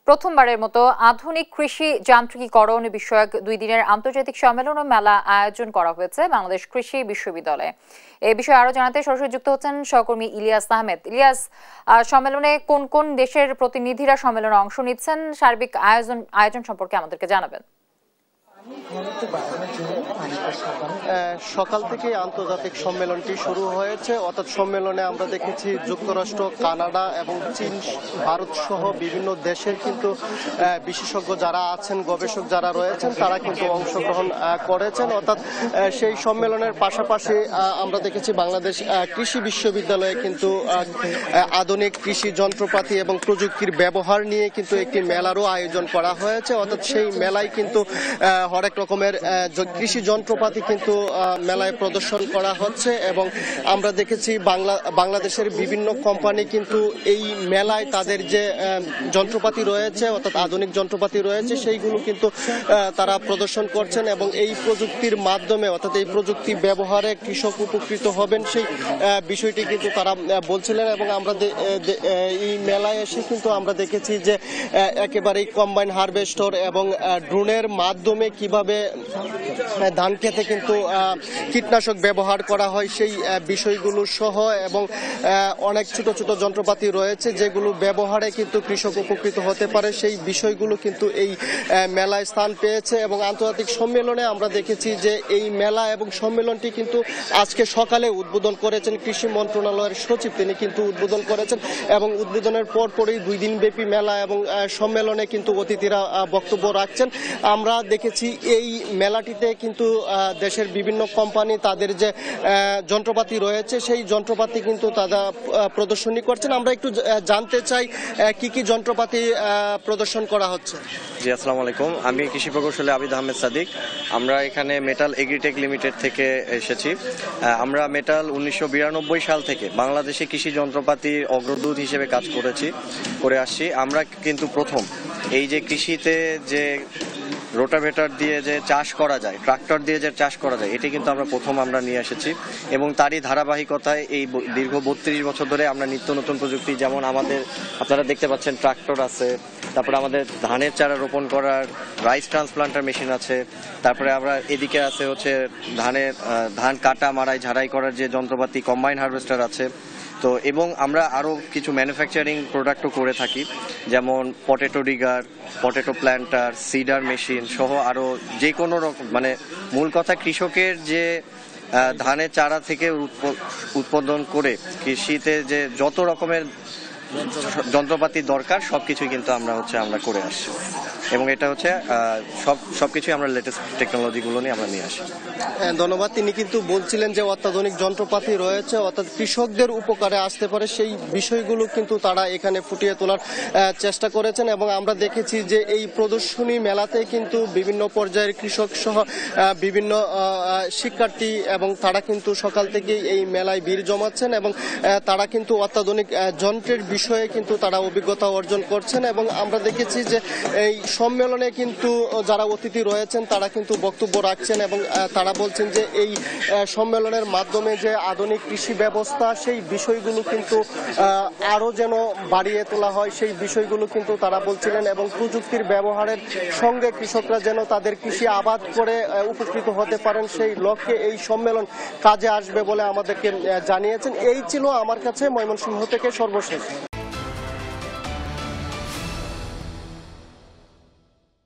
প্রথমবারের মতো আধুনিক কৃষি যান্ত্রিকীকরণ বিষয়ক 2 দিনের আন্তর্জাতিক সম্মেলন ও মেলা আয়োজন করা হয়েছে বাংলাদেশ কৃষি বিশ্ববিদ্যালয়ে। এই বিষয়ে আরো জানাতে সরাসরি যুক্ত হচ্ছেন সহকর্মী ইলিয়াস আহমেদ। ইলিয়াস, সম্মেলনে কোন কোন দেশের প্রতিনিধিরা সম্মেলনে অংশ নিচ্ছেন, সার্বিক আয়োজন সম্পর্কে আমাদেরকে জানাবেন। সকাল থেকে আন্তর্জাতিক সম্মেলনটি শুরু হয়েছে। অর্থাৎ সম্মেলনে আমরা দেখেছি যুক্তরাষ্ট্র, কানাডা এবং চীন, ভারত সহ বিভিন্ন দেশের কিন্তু বিশেষজ্ঞ যারা আছেন, গবেষক যারা রয়েছেন, তারা কিন্তু অংশগ্রহণ করেছেন। অর্থাৎ সেই সম্মেলনের পাশাপাশি আমরা দেখেছি বাংলাদেশ কৃষি বিশ্ববিদ্যালয়ে কিন্তু আধুনিক কৃষি যন্ত্রপাতি এবং প্রযুক্তির ব্যবহার নিয়ে কিন্তু একটি মেলারও আয়োজন করা হয়েছে। অর্থাৎ সেই মেলায় কিন্তু হরেক রকমের কৃষি যন্ত্রপাতি কিন্তু মেলায় প্রদর্শন করা হচ্ছে এবং আমরা দেখেছি বাংলাদেশের বিভিন্ন কোম্পানি কিন্তু এই মেলায় তাদের যে যন্ত্রপাতি রয়েছে, অর্থাৎ আধুনিক যন্ত্রপাতি রয়েছে, সেইগুলো কিন্তু তারা প্রদর্শন করছেন এবং এই প্রযুক্তির মাধ্যমে, অর্থাৎ এই প্রযুক্তি ব্যবহারে কৃষক উপকৃত হবেন সেই বিষয়টি কিন্তু তারা বলছিলেন। এবং আমরা এই মেলায় এসে কিন্তু আমরা দেখেছি যে একেবারেই কম্বাইন হারভেস্টর এবং ড্রোনের মাধ্যমে কিভাবে ধান খেতে কিন্তু কীটনাশক ব্যবহার করা হয় সেই বিষয়গুলো সহ এবং অনেক ছোট ছোট যন্ত্রপাতি রয়েছে যেগুলো ব্যবহারে কিন্তু কৃষক উপকৃত হতে পারে, সেই বিষয়গুলো কিন্তু এই মেলায় স্থান পেয়েছে। এবং আন্তর্জাতিক সম্মেলনে আমরা দেখেছি যে এই মেলা এবং সম্মেলনটি কিন্তু আজকে সকালে উদ্বোধন করেছেন কৃষি মন্ত্রণালয়ের সচিব, তিনি কিন্তু উদ্বোধন করেছেন এবং উদ্বোধনের পরপরই 2 দিনব্যাপী মেলা এবং সম্মেলনে কিন্তু অতিথিরা বক্তব্য রাখছেন। আমরা দেখেছি এই মেলাটিতে কিন্তু দেশের বিভিন্ন কোম্পানি তাদের যে যন্ত্রপাতি রয়েছে সেই যন্ত্রপাতি কিন্তু তারা প্রদর্শনী করছেন। আমরা একটু জানতে চাই কি কি যন্ত্রপাতি প্রদর্শন করা হচ্ছে। জি, আসসালামু আলাইকুম। আমি কৃষি প্রকৌশলী আবিদ আহমেদ সাদিক। আমরা এখানে মেটাল এগ্রিটেক লিমিটেড থেকে এসেছি। আমরা মেটাল 1992 সাল থেকে বাংলাদেশে কৃষি যন্ত্রপাতির অগ্রদূত হিসেবে কাজ করে আসছি। আমরা কিন্তু প্রথম এই যে কৃষিতে যে রোটাভেটর দিয়ে যে চাষ করা যায়, ট্রাক্টর দিয়ে যে চাষ করা যায়, এটি কিন্তু আমরা নিয়ে এসেছি এবং তারই ধারাবাহিকতায় এই দীর্ঘ 32 বছর ধরে আমরা নিত্য নতুন প্রযুক্তি, যেমন আপনারা দেখতে পাচ্ছেন ট্রাক্টর আছে, তারপরে আমাদের ধানের চারা রোপণ করার রাইস ট্রান্সপ্লান্টার মেশিন আছে, তারপরে আমরা এদিকে আছে হচ্ছে ধান কাটা, মাড়াই, ঝাড়াই করার যে যন্ত্রপাতি, কম্বাইন হারভেস্টার আছে। তো এবং আমরা আরও কিছু ম্যানুফ্যাকচারিং প্রোডাক্টও করে থাকি, যেমন potato digger, potato planter, seeder machine সহ আরও যে কোনো রকম, মানে মূল কথা কৃষকের যে ধানের চারা থেকে উৎপাদন করে কৃষিতে যে যত রকমের যন্ত্রপাতি দরকার সবকিছুই কিন্তু আমরা করে আসছি এবং এটা হচ্ছে সবকিছুই আমরা লেটেস্ট টেকনোলজিগুলো নিয়ে আমরা নিয়ে আসি। ধন্যবাদ। তিনি কিন্তু বলছিলেন যে অত্যাধুনিক যন্ত্রপাতি রয়েছে, অর্থাৎ কৃষকদের উপকারে আসতে পারে সেই বিষয়গুলো কিন্তু তারা এখানে ফুটিয়ে তোলার চেষ্টা করেছেন। এবং আমরা দেখেছি যে এই প্রদর্শনী মেলাতে কিন্তু বিভিন্ন পর্যায়ের কৃষক সহ বিভিন্ন শিক্ষার্থী এবং তারা কিন্তু সকাল থেকেই এই মেলায় ভিড় জমাচ্ছেন এবং তারা কিন্তু অত্যাধুনিক যন্ত্রের বিষয়ে কিন্তু তারা অভিজ্ঞতা অর্জন করছেন। এবং আমরা দেখেছি যে এই সম্মেলনে কিন্তু যারা অতিথি রয়েছেন তারা কিন্তু বক্তব্য রাখছেন এবং তারা বলছেন যে এই সম্মেলনের মাধ্যমে যে আধুনিক কৃষি ব্যবস্থা সেই বিষয়গুলো কিন্তু আরো যেন বাড়িয়ে তোলা হয় সেই বিষয়গুলো কিন্তু তারা বলছিলেন এবং প্রযুক্তির ব্যবহারের সঙ্গে কৃষকরা যেন তাদের কৃষি আবাদ করে উপকৃত হতে পারেন সেই লক্ষ্যে এই সম্মেলন কাজে আসবে বলে আমাদেরকে জানিয়েছেন। এই ছিল আমার কাছে ময়মনসিংহ থেকে সর্বশেষ।